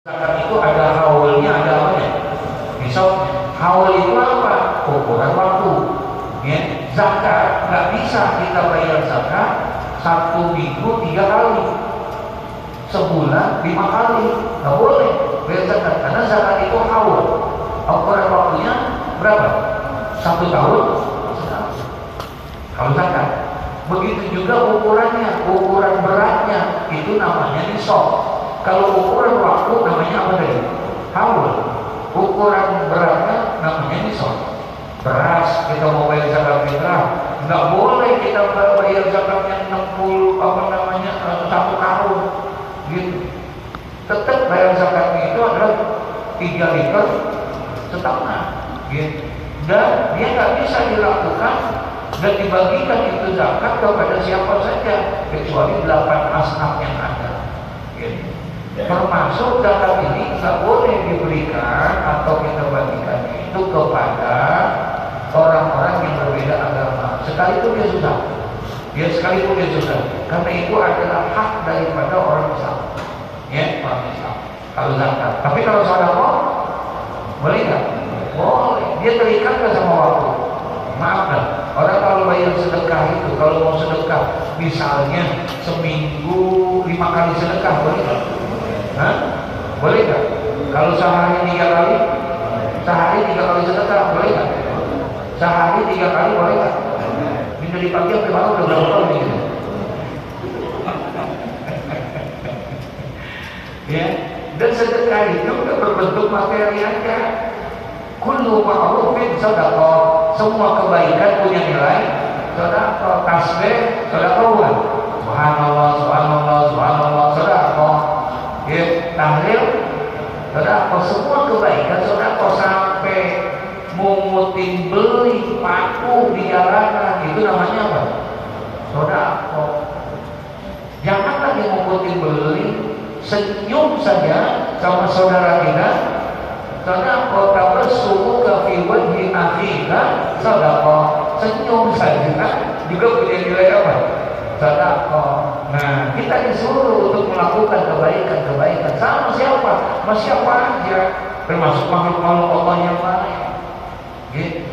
Zakat itu ada haulnya, ada apa ya? Besok haul itu apa? Ukuran waktu. Ya, zakat nggak bisa kita bayar zakat 1 minggu 3 kali, sebulan 5 kali, nggak boleh bayar zakat karena zakat itu haul. Ukuran waktunya berapa? 1 tahun kalau zakat. Begitu juga ukurannya, ukuran beratnya itu namanya nisab. Kalau ukuran waktu namanya apa tadi? Haul. Ukuran beratnya namanya nisab. Beras kita mau bayar zakat fitrah, nggak boleh kita bayar zakatnya 60 1 karung gitu. Tetap bayar zakatnya itu adalah 3,5 liter gitu. Dan dia nggak bisa dilakukan dan dibagikan itu zakat kepada siapa saja kecuali 8 asnaf yang ada gitu. Termasuk zakat ini nggak boleh diberikan atau kita bagikan itu kepada orang-orang yang berbeda agama, sekalipun dia susah. Karena itu adalah hak daripada orang Islam, ya, orang Islam. Kalau zakat, tapi kalau sedekah boleh nggak? Boleh. Dia terikat nggak sama waktu? Maaf kan, orang kalau bayar sedekah itu, kalau mau sedekah, misalnya seminggu 5 kali sedekah, boleh nggak? Hah? Boleh nggak? Kalau sehari 3 kali, sehari 3 kali sedekah, boleh nggak? Sehari 3 kali boleh nggak? Ini dari pagi sampai malam udah berapa kali gitu? Ya, dan sedekah itu udah berbentuk materi aja. Kullu ma'rufin shadaqah. Semua kebaikan punya nilai sedekah. Tasbih sedekah. Subhanallah, subhanallah, subhanallah, sedekah. Ya, tahlil sedekah. Semua kebaikan sedekah, sampai mungutin beli paku di jalanan itu namanya apa? Sedekah. Jangan lagi mungutin beli, senyum saja sama saudara kita. Sedekah, tabassumu fi wajhi akhika sedekah. Senyum saja juga punya nilai apa? Sedekah. Nah, kita disuruh untuk melakukan kebaikan sama siapa? Sama siapa aja, termasuk makhluk-makhluk Allah yang lain. Gitu.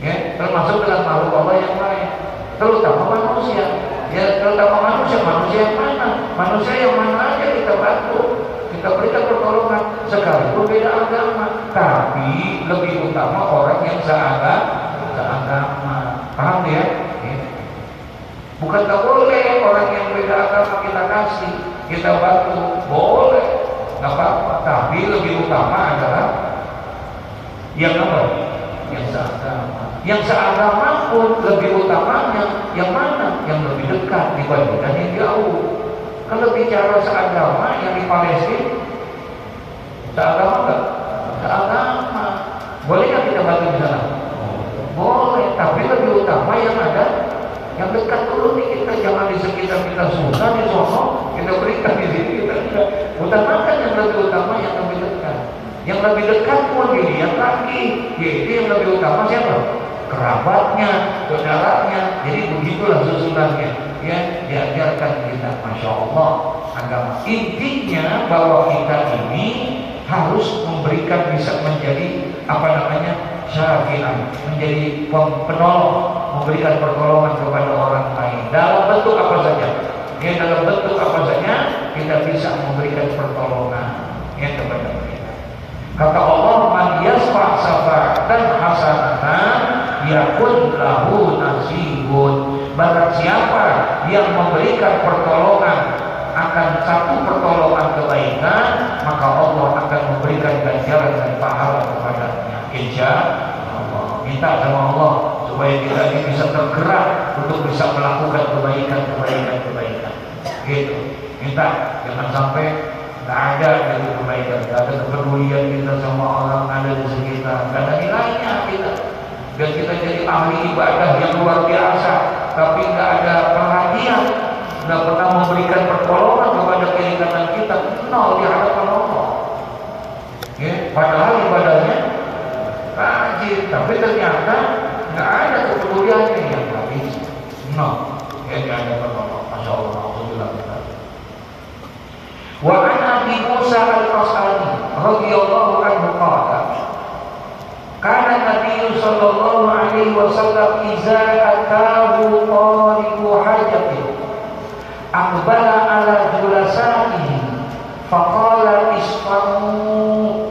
Ya, termasuk dengan makhluk Allah yang lain, terutama manusia. Ya, terutama manusia yang mana? Manusia yang mana aja kita bantu, kita berikan pertolongan, sekalipun beda agama, tapi lebih utama orang yang seagama. Paham ya? Bukan tak boleh orang yang beda agama kita kasih, kita bantu, boleh, nggak apa-apa. Tapi lebih utama adalah yang apa? Yang seagama. Yang seagama pun lebih utamanya yang mana? Yang lebih dekat dibandingkan yang jauh. Kalau bicara seagama yang di Palestina, seagama enggak? Seagama. Boleh nggak kita bantu di sana? Boleh, tapi lebih utama yang ada, yang dekat dulu nih kita. Jangan di sekitar kita susah di sono, kita berikan di sini kita enggak. Utamakan yang lebih utama, yang lebih dekat. Yang lebih dekat pun dilihat lagi, yaitu yang lebih utama siapa? Kerabatnya, saudaranya. Jadi begitulah susunannya, ya, diajarkan kita. Masya Allah, agama intinya bahwa kita ini harus memberikan, bisa menjadi syafi'an, menjadi penolong, memberikan pertolongan kepada orang lain dalam bentuk apa saja. Ya, dalam bentuk apa saja kita bisa memberikan pertolongan, ya, kepada mereka. Kata Allah, man yasfa' syafa'atan hasanatan yakun lahu nasibun. Barang siapa yang memberikan pertolongan akan satu pertolongan kebaikan, maka Allah akan memberikan ganjaran dan pahala kepadanya. Insya Allah. Minta sama Allah supaya kita ini bisa tergerak untuk bisa melakukan kebaikan. Gitu. Minta, jangan sampai nggak ada dari kebaikan, nggak ada kepedulian kita sama orang ada di sekitar, nggak ada nilainya kita. Dan kita jadi ahli ibadah yang luar biasa, tapi nggak ada perhatian, nggak pernah memberikan pertolongan kepada keinginan kita, nol di hadapan Allah. Ya, padahal ibadahnya rajin, tapi ternyata nggak ada kepeduliannya yang habis, nol. Ya, nggak ada pertolongan. Masya Allah, alhamdulillah. Wa an Abi Musa al-Ash'ari isfamu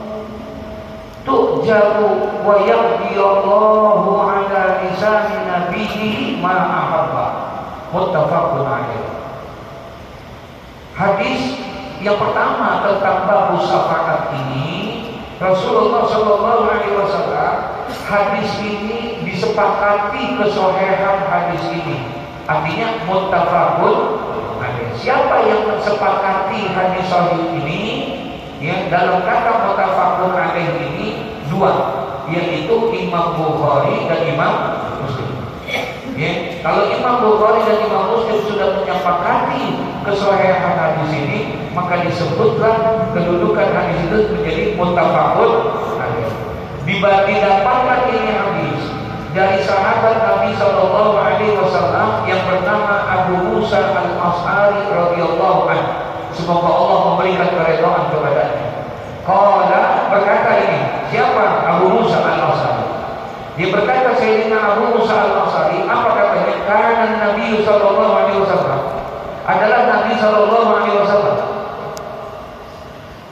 tu'jaru wa yaqdiyallahu ala lisani nabiyyi ma ahabba. Muttafaqun alaih. Hadis yang pertama tentang bab syafaat ini, Rasulullah Shallallahu Alaihi Wasallam, hadis ini disepakati kesohihan hadis ini. Artinya muttafaqun alaih. Siapa yang mensepakati hadis sahih ini? Ya, dalam kata muttafaqun alaih ini dua, yaitu Imam Bukhari dan Imam Muslim. Ya, kalau Imam Bukhari dan Imam Muslim sudah menyepakati kesohihan hadis ini, maka disebutlah kedudukan hadis itu menjadi muttafaqun alaih. Didapatkan ini hadis dari sahabat Nabi Sallallahu Alaihi Wasallam yang bernama Abu Musa Al-Ash'ari radhiyallahu anhu. Semoga Allah memberikan keridhaan kepadanya. Qala, berkata ini, siapa? Abu Musa Al-Ash'ari. Dia berkata, Sayyidina Abu Musa Al-Ash'ari, apa katanya? Karena Nabi Sallallahu Alaihi Wasallam adalah Nabi Sallallahu Alaihi Wasallam.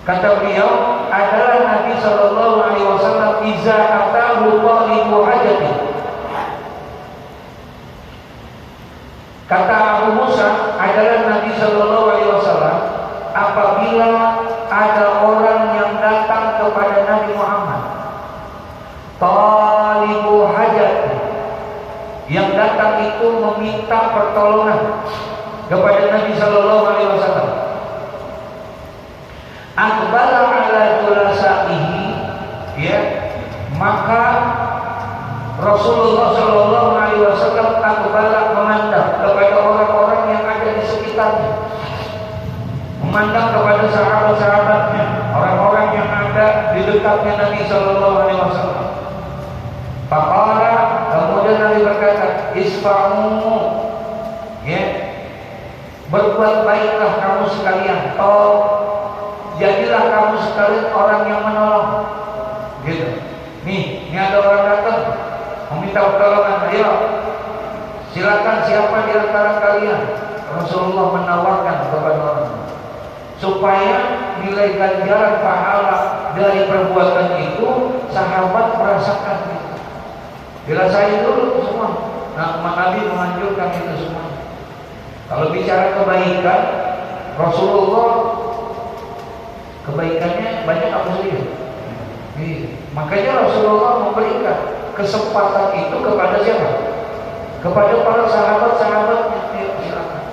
Kata beliau, adalah Nabi Sallallahu Alaihi Wasallam iza atahu talibu hajati. Kata Abu Musa, adalah Nabi Sallallahu Alaihi Wasallam apabila ada orang yang datang kepada Nabi Muhammad, talibu hajat, yang datang itu meminta pertolongan kepada Nabi Sallallahu Alaihi Wasallam. Aqbala ala julasaihi, ya, maka Rasulullah Sallallahu Alaihi Wasallam aqbala, memandang kepada orang-orang yang ada di sekitarnya, memandang kepada sahabat-sahabatnya, orang-orang yang ada di dekatnya Nabi Sallallahu Alaihi Wasallam. Faqala, kemudian Nabi berkata, isfa'u, ya, berbuat baiklah kamu sekalian, jadilah kamu sekalian orang yang menolong. Gitu. Ini ada orang datang meminta pertolongan, ayo silakan, siapa di antara kalian? Rasulullah menawarkan kepada orang supaya nilai ganjaran pahala dari perbuatan itu sahabat merasakan itu. Dirasain dulu semua. Nah, Nabi menganjurkan itu semua. Kalau bicara kebaikan, Rasulullah kebaikannya banyak apa saja. Makanya Rasulullah memberikan kesempatan itu kepada siapa? Kepada para sahabat-sahabatnya. Silakan.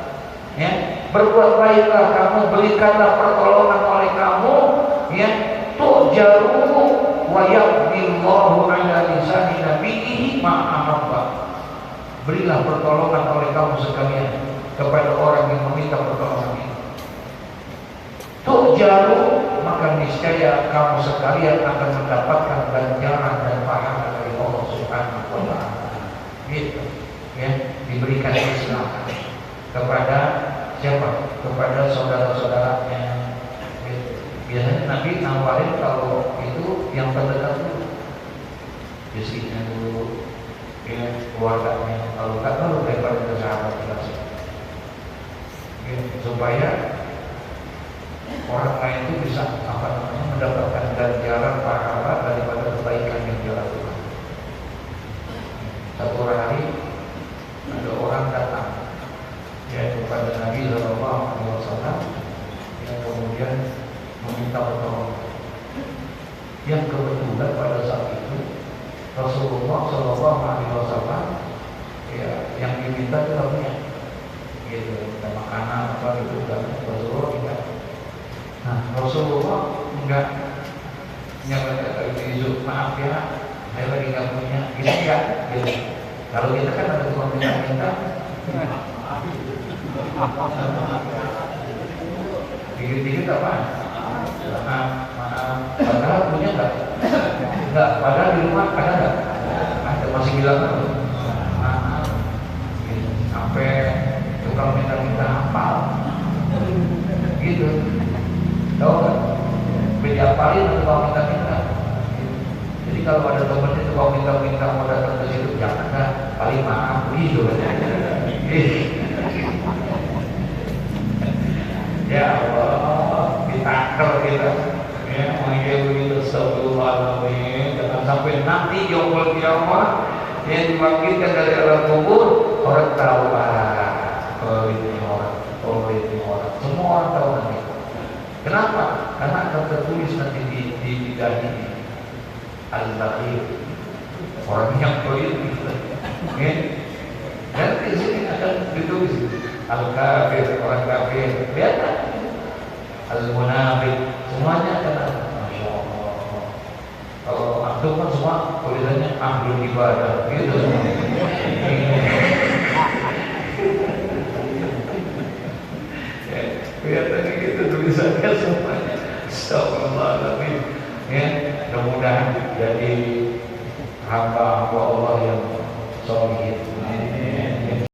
Ya, berbuat baiklah kamu, berikanlah pertolongan oleh kamu, ya, tu'jaru wa yaqdillahu ala lisani nabiyhi ma ahabba. Berilah pertolongan oleh kamu sekalian kepada orang yang meminta pertolongan ini. Tu'jaru, maka niscaya kamu sekalian akan mendapatkan ganjaran dan pahala dari Allah Subhanahu wa Ta'ala. Gitu, ya, diberikan Islam kepada siapa? Kepada saudara-saudaranya. Gitu. Biasanya Nabi nawarin kalau itu yang terdekat dulu, istrinya dulu, ya, keluarganya. Kalau enggak, kalau daripada ke sahabat jelas. Gitu. Supaya orang lain itu bisa mendapatkan ganjaran pahala daripada kebaikan yang dia lakukan. Satu hari ada orang datang, ya, kepada Nabi Sallallahu Alaihi Wasallam, yang kemudian meminta pertolongan. Yang kebetulan pada saat itu Rasulullah Sallallahu Alaihi Wasallam, ya, yang diminta itu punya, gitu, ada makanan apa gitu, dan Rasulullah tidak. Nah, Rasulullah enggak nyebut maaf ya, saya lagi nggak punya, gitu enggak, gitu. Kalau kita kan ada tukang minta, dikit-dikit apa? Maaf, padahal punya enggak? Enggak, padahal di rumah ada enggak? Ada, masih bilang maaf, gitu. Sampai tukang minta hafal, gitu. Tahu nggak? Beda apalin tukang minta-minta. Jadi kalau ada temannya tukang minta-minta mau datang ke situ, jangan kan, paling maaf gitu kan. Ya Allah, gitu. taker kita ya manggil begitu astagfirullahaladzim. Jangan sampai nanti yaumul kiamat yang dibangkitkan dari alam kubur orang tahu oh ini orang semua orang tahu nanti. Kenapa? Karena akan tertulis nanti di dahinya al-bakhil, orang yang toyib gitu. Ya. Dan di sini akan ditulis al-kafir, orang kafir. Lihat al-munafik, semuanya akan ada. Masya Allah. Kalau antum kan semua tulisannya ahlul ibadah, gitu semua. Kelihatannya gitu tulisannya semuanya. Astagfirullahaladzim. Ya, mudah-mudahan jadi hamba